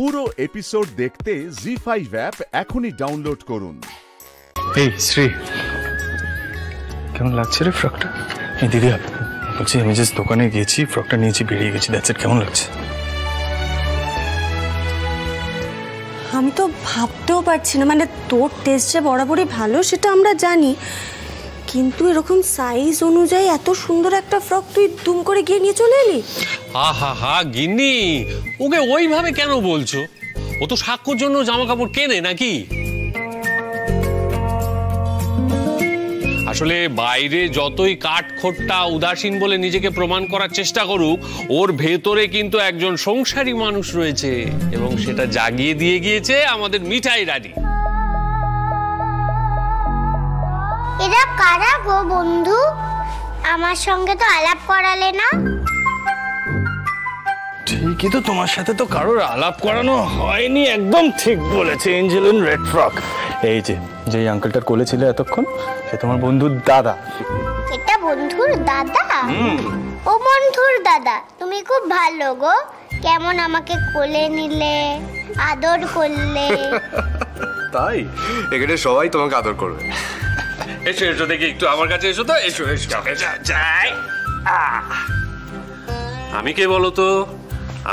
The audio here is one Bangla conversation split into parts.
পুরো এপিসোড দেখতে জি5 অ্যাপ এখনই ডাউনলোড করুন। এই শ্রী, কেমন লাগছে রে ফ্রকটা? এই দিদি বলছি, আমি জাস্ট দোকানে গিয়েছি, ফ্রকটা নিয়েছি, বেরিয়ে গেছি, দ্যাটস ইট। কেমন লাগছে? আমি তো ভাবতেও পারছি না, মানে তোর টেস্ট যে বরাবরই ভালো সেটা আমরা জানি, কিন্তু এরকম সাইজ অনুযায়ী এত সুন্দর একটা ফ্রক তুই দুম করে গিয়ে নিয়ে চলে এলি। আহা গিন্নি, ওকে ওইভাবে কেন বলছো? ও তো সাক্ষর জন্য জামা কাপড় কেনে নাকি? আসলে বাইরে যতই কাঠখোট্টা উদাসীন বলে নিজেকে প্রমাণ করার চেষ্টা করুক, ওর ভেতরে কিন্তু একজন সংসারী মানুষ রয়েছে, এবং সেটা জাগিয়ে দিয়ে গিয়েছে আমাদের মিঠাই রানী। এরা কারা গো বন্ধু? আমার সঙ্গে তো আলাপ করালে না। ঠিকই তো, তোমার সাথে তো কারোর আলাপ করানো হয়নি। একদম ঠিক বলেছে এঞ্জেল ইন রেড ফ্রক। এই যে আঙ্কেলটার কোলে ছিল এতক্ষণ, সে তোমার বন্ধুর দাদা। এটা বন্ধুর দাদা? ও বন্ধুর দাদা, তুমি খুব ভালো গো। কেমন আমাকে কোলে নিলে, আদর করলে। তাই এখানে সবাই তোমাকে আদর করবে। এসো এসো, দেখি একটু আমার কাছে এসো তো। এসো এসো যাই। আমি কে বলো তো?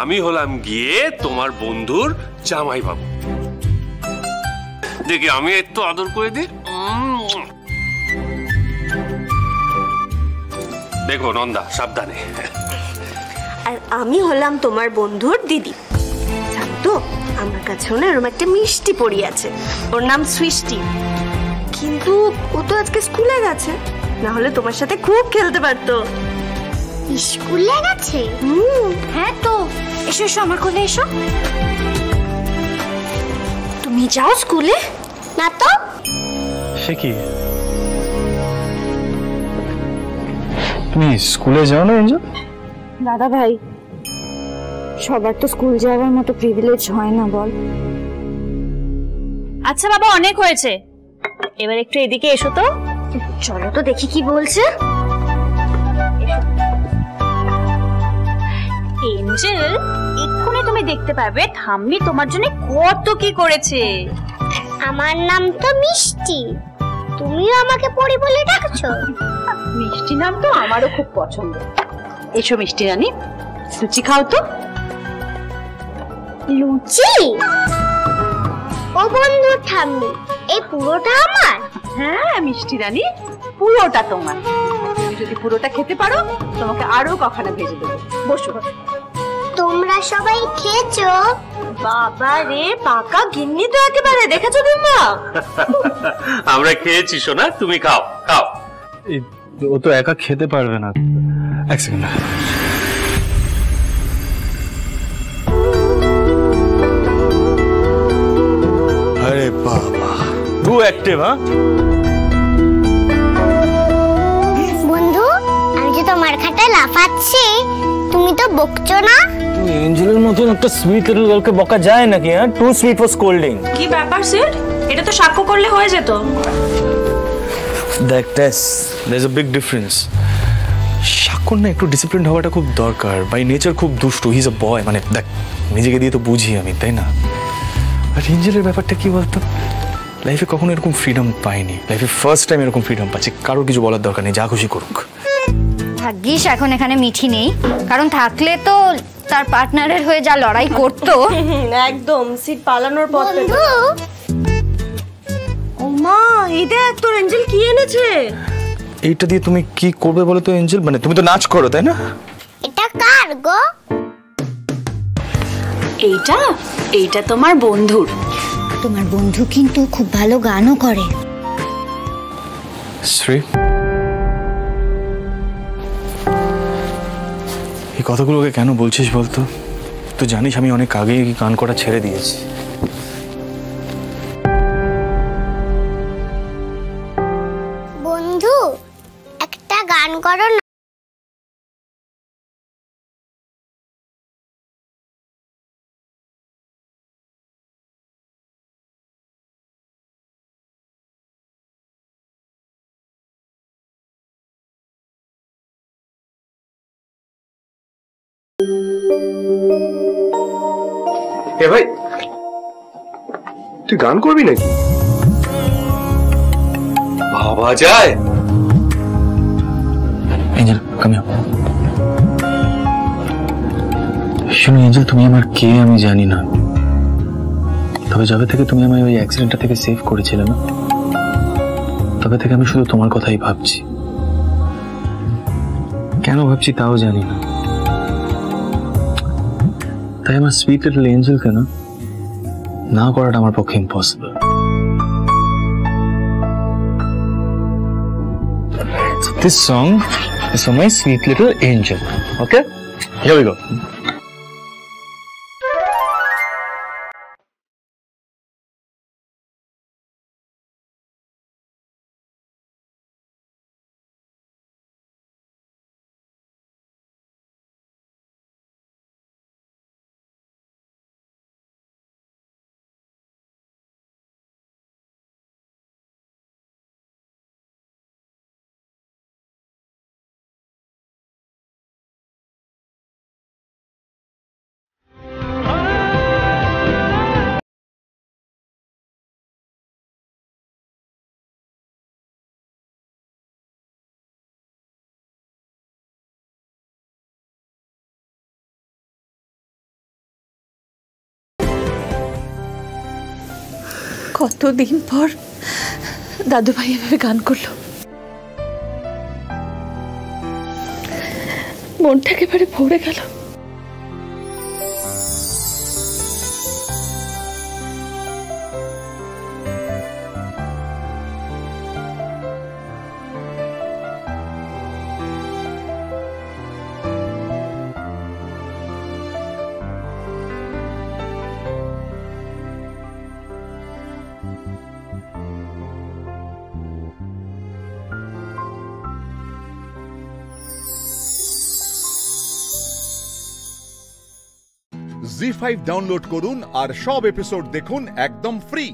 আমি হলাম গিয়ে তোমার বন্ধুর জামাই বাবু। দেখি আমি একটু আদর করে দিই। দেখো নন্দা, সাবধানে। আর আমি হলাম তোমার বন্ধুর দিদি। তো আমার কাছেও না এরকম একটা মিষ্টি পড়ি আছে, ওর নাম সৃষ্টি। কিন্তু ও তো আজকে স্কুলে গেছে, না হলে তোমার সাথে খুব খেলতে পারতো। স্কুলে গেছে? হ্যাঁ তো। এসো এসো, আমার কোলে এসো। তুমি যাও স্কুলে? না তো। সে কি, তুমি স্কুলে যাও না এঞ্জেল? দাদা ভাই, সবার তো স্কুল যাওয়ার মতো প্রিভিলেজ হয় না, বল। আচ্ছা বাবা, অনেক হয়েছে, এবার একটু এদিকে এসো তো। চলো তো দেখি কি বলছে। এঞ্জেল, এক্ষুনি তুমি দেখতে পাবে ঠাম্মি তোমার জন্য কত কি করেছে। আমার নাম তো মিষ্টি, তুমিও আমাকে পরি বলে ডাকছো? মিষ্টি নাম তো আমারও খুব পছন্দ। এসো মিষ্টি রানী, লুচি খাও তো। লুচি? ও বন্ধু ঠাম্মি, এই পুরোটা আমার? হ্যাঁ মিষ্টি রানী, পুরোটা তোমার। তুমি যদি পুরোটা খেতে পারো, তোমাকে আরো কখনো ভেজে দেবো। বসো। তোমরা সবাই খেয়েছো? বাবা রে, পাকা গিন্নি তো একেবারে, দেখেছো দিম্মা? আমরা খেয়েছি সোনা, তুমি খাও খাও। ও তো একা খেতে পারবে না। এক সেকেন্ড। আরে বাবা, টু অ্যাক্টিভ। হ্যাঁ বন্ধু, আমি যে তোমার খাটায় লাফাচ্ছি, তুমি তো বকছো না? এঞ্জেলের মতন একটা সুইট লিটল গার্লকে বকা যায় নাকি? হ্যাঁ, টু সুইট ফর স্কোল্ডিং। কি ব্যাপার সিড? এটা তো সাক্ষ্য করলে হয়ে যেত। দেখ টেস, there is a big difference. সাক্ষর না একটু ডিসিপ্লিন হওয়াটা খুব দরকার। বাই নেচার খুব দুষ্টু, হি ইজ আ বয়। মানে দেখ, নিজেকে দিয়ে তো বুঝি আমি, তাই না? আর এঞ্জেলের ব্যাপারটা কি বলতো, লাইফে কখনো এরকম ফ্রিডম পাইনি। লাইফে ফার্স্ট টাইম এরকম ফ্রিডম পাচ্ছি। কারোর কিছু বলার দরকার নেই, যা খুশি করুক। ভাগ্যিস এখন এখানে মিঠি নেই, কারণ থাকলে তো তার পার্টনারের হয়ে যা লড়াই করতো। একদম সিট পালানোর পথ। বন্ধু, ও মা, এই দেখ তোর এঞ্জেল কি এনেছে। এইটা দিয়ে তুমি কি করবে বলো তো এঞ্জেল? মানে তুমি তো নাচ করো, তাই না? এটা কার গো? এইটা তোমার বন্ধুর। তোমার বন্ধু কিন্তু খুব ভালো গানও করে। শ্রী, এই কথাগুলোকে কেন বলছিস বলতো? তুই জানিস আমি অনেক আগেই গান করা ছেড়ে দিয়েছি। বন্ধু, একটা গান করো না। এ ভাই, তুই গান করবি নাকি? ভাবা যায়। Angel, come here. শুনো এঞ্জেল, তুমি আমার কে আমি জানি না, তবে যবে থেকে তুমি আমায় ওই অ্যাক্সিডেন্টটা থেকে সেভ করেছিলে না, তবে থেকে আমি শুধু তোমার কথাই ভাবছি। কেন ভাবছি তাও জানি না, তাই আমার সুইট লিটল এঞ্জেলকে না করাটা আমার পক্ষে impossible. This song is for my sweet little angel. Okay? Here we go. কতদিন পর দাদু ভাই এভাবে গান করলো, মনটা একেবারে ভরে গেল। জি5 ডাউনলোড করুন আর সব এপিসোড দেখুন একদম ফ্রি।